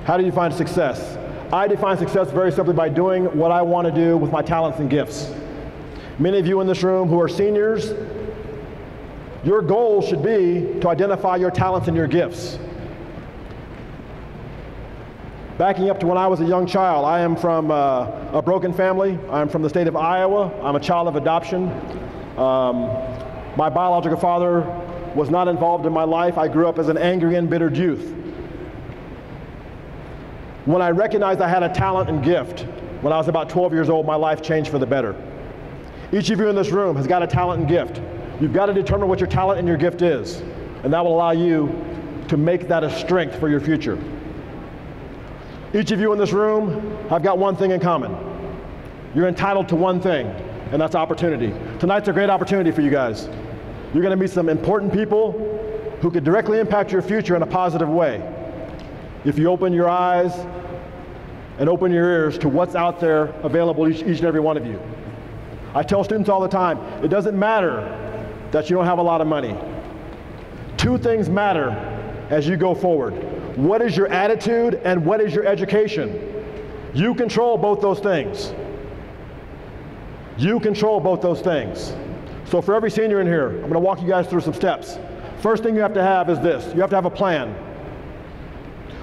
How do you define success? I define success very simply by doing what I want to do with my talents and gifts. Many of you in this room who are seniors, your goal should be to identify your talents and your gifts. Backing up to when I was a young child, I am from a broken family. I'm from the state of Iowa. I'm a child of adoption. My biological father was not involved in my life. I grew up as an angry, embittered youth. When I recognized I had a talent and gift, when I was about 12 years old, my life changed for the better. Each of you in this room has got a talent and gift. You've got to determine what your talent and your gift is, and that will allow you to make that a strength for your future. Each of you in this room have got one thing in common. You're entitled to one thing, and that's opportunity. Tonight's a great opportunity for you guys. You're going to meet some important people who could directly impact your future in a positive way if you open your eyes and open your ears to what's out there available each and every one of you. I tell students all the time, it doesn't matter that you don't have a lot of money. Two things matter as you go forward. What is your attitude and what is your education? You control both those things. You control both those things. So for every senior in here, I'm going to walk you guys through some steps. First thing you have to have is this. You have to have a plan.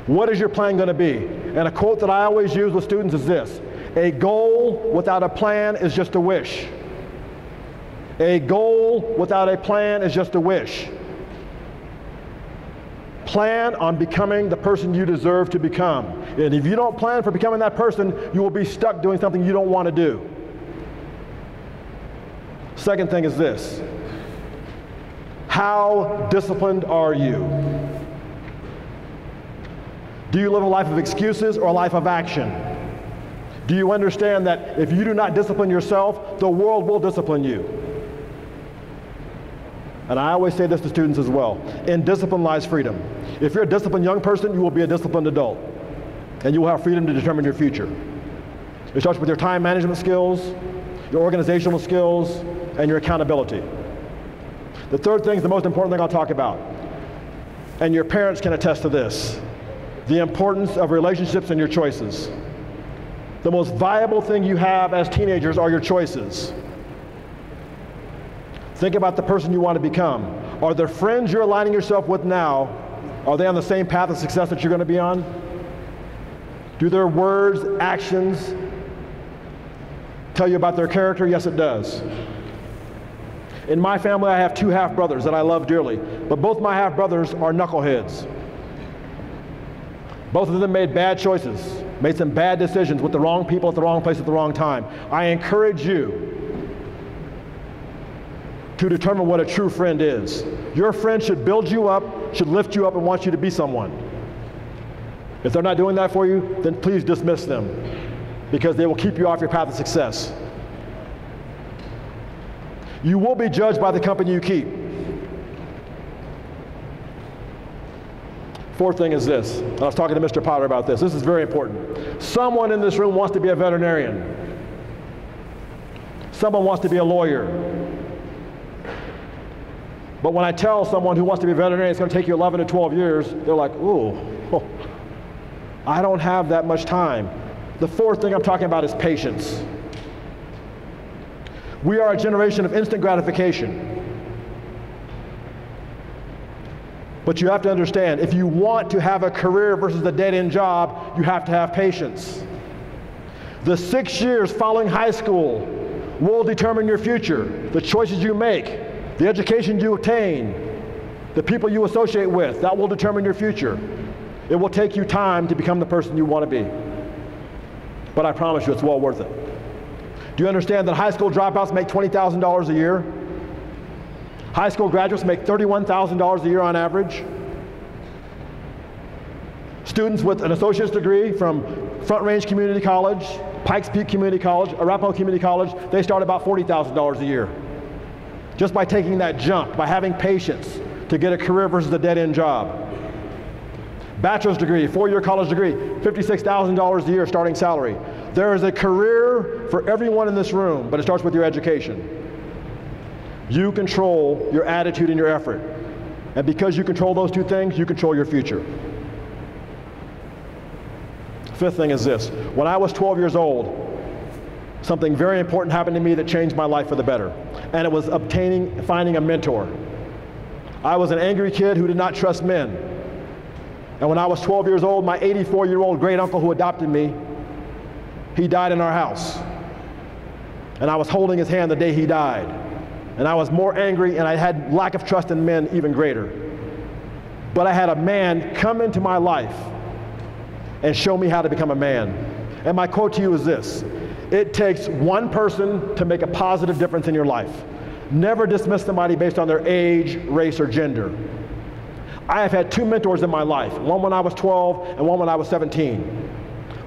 What is your plan going to be? And a quote that I always use with students is this: a goal without a plan is just a wish. A goal without a plan is just a wish. Plan on becoming the person you deserve to become. And if you don't plan for becoming that person, you will be stuck doing something you don't want to do. Second thing is this: how disciplined are you? Do you live a life of excuses or a life of action? Do you understand that if you do not discipline yourself, the world will discipline you? And I always say this to students as well: in discipline lies freedom. If you're a disciplined young person, you will be a disciplined adult, and you will have freedom to determine your future. It starts with your time management skills, your organizational skills, and your accountability. The third thing is the most important thing I'll talk about, and your parents can attest to this: the importance of relationships and your choices. The most valuable thing you have as teenagers are your choices. Think about the person you want to become. Are the friends you're aligning yourself with now, are they on the same path of success that you're going to be on? Do their words, actions tell you about their character? Yes, it does. In my family, I have two half-brothers that I love dearly, but both my half-brothers are knuckleheads. Both of them made bad choices, made some bad decisions with the wrong people at the wrong place at the wrong time. I encourage you to determine what a true friend is. Your friend should build you up, should lift you up, and want you to be someone. If they're not doing that for you, then please dismiss them, because they will keep you off your path of success. You will be judged by the company you keep. Fourth thing is this. I was talking to Mr. Potter about this. This is very important. Someone in this room wants to be a veterinarian. Someone wants to be a lawyer. But when I tell someone who wants to be a veterinarian it's going to take you 11 to 12 years, they're like, ooh, I don't have that much time. The fourth thing I'm talking about is patience. We are a generation of instant gratification. But you have to understand, if you want to have a career versus a dead-end job, you have to have patience. The 6 years following high school will determine your future. The choices you make, the education you attain, the people you associate with, that will determine your future. It will take you time to become the person you want to be. But I promise you, it's well worth it. Do you understand that high school dropouts make $20,000 a year? High school graduates make $31,000 a year on average. Students with an associate's degree from Front Range Community College, Pikes Peak Community College, Arapahoe Community College, they start about $40,000 a year. Just by taking that jump, by having patience to get a career versus a dead-end job. Bachelor's degree, 4-year college degree, $56,000 a year starting salary. There is a career for everyone in this room, but it starts with your education. You control your attitude and your effort. And because you control those two things, you control your future. Fifth thing is this. When I was 12 years old, something very important happened to me that changed my life for the better. And it was finding a mentor. I was an angry kid who did not trust men. And when I was 12 years old, my 84-year-old great uncle who adopted me, he died in our house. And I was holding his hand the day he died. And I was more angry, and I had lack of trust in men even greater. But I had a man come into my life and show me how to become a man. And my quote to you is this: it takes one person to make a positive difference in your life. Never dismiss somebody based on their age, race, or gender. I have had two mentors in my life, one when I was 12 and one when I was 17.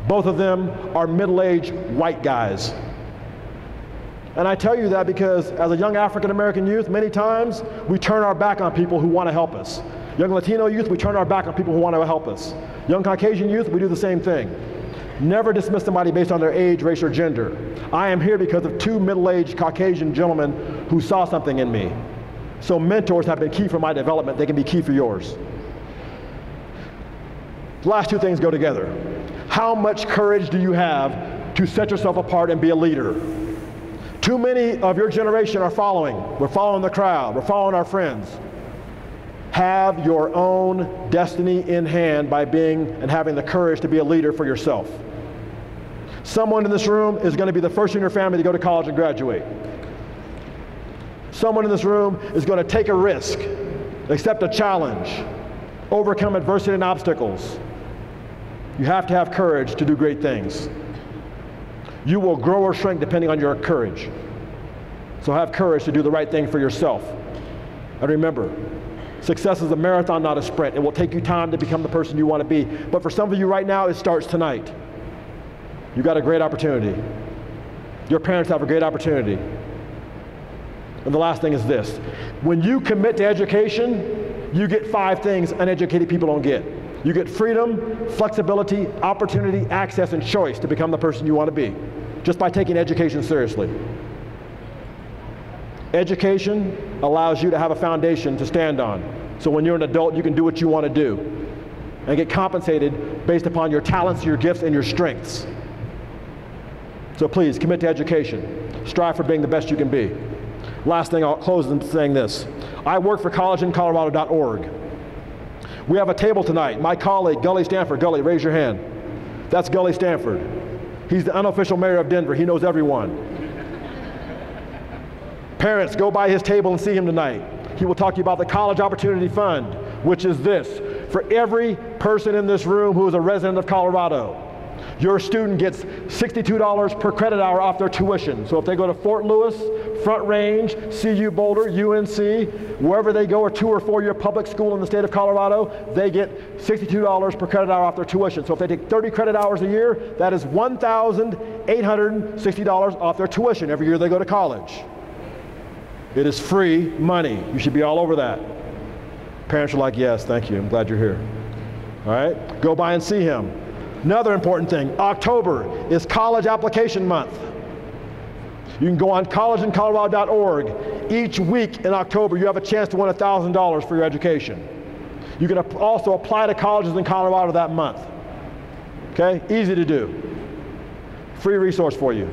Both of them are middle-aged white guys. And I tell you that because as a young African-American youth, many times we turn our back on people who want to help us. Young Latino youth, we turn our back on people who want to help us. Young Caucasian youth, we do the same thing. Never dismiss somebody based on their age, race, or gender. I am here because of two middle-aged Caucasian gentlemen who saw something in me. So mentors have been key for my development. They can be key for yours. The last two things go together. How much courage do you have to set yourself apart and be a leader? Too many of your generation are following. We're following the crowd. We're following our friends. Have your own destiny in hand by being and having the courage to be a leader for yourself. Someone in this room is going to be the first in your family to go to college and graduate. Someone in this room is going to take a risk, accept a challenge, overcome adversity and obstacles. You have to have courage to do great things. You will grow or shrink depending on your courage. So have courage to do the right thing for yourself. And remember, success is a marathon, not a sprint. It will take you time to become the person you want to be. But for some of you right now, it starts tonight. You've got a great opportunity. Your parents have a great opportunity. And the last thing is this. When you commit to education, you get 5 things uneducated people don't get. You get freedom, flexibility, opportunity, access, and choice to become the person you want to be, just by taking education seriously. Education allows you to have a foundation to stand on. So when you're an adult, you can do what you want to do and get compensated based upon your talents, your gifts, and your strengths. So please, commit to education. Strive for being the best you can be. Last thing, I'll close in saying this. I work for collegeincolorado.org. We have a table tonight. My colleague, Gully Stanford. Gully, raise your hand. That's Gully Stanford. He's the unofficial mayor of Denver. He knows everyone. Parents, go by his table and see him tonight. He will talk to you about the College Opportunity Fund, which is this. For every person in this room who is a resident of Colorado, your student gets $62 per credit hour off their tuition. So if they go to Fort Lewis, Front Range, CU Boulder, UNC, wherever they go, or 2 or 4 year public school in the state of Colorado, they get $62 per credit hour off their tuition. So if they take 30 credit hours a year, that is $1,860 off their tuition every year they go to college. It is free money. You should be all over that. Parents are like, yes, thank you. I'm glad you're here. All right? Go by and see him. Another important thing, October is college application month. You can go on collegeincolorado.org. Each week in October, you have a chance to win $1,000 for your education. You can also apply to colleges in Colorado that month. Okay? Easy to do. Free resource for you.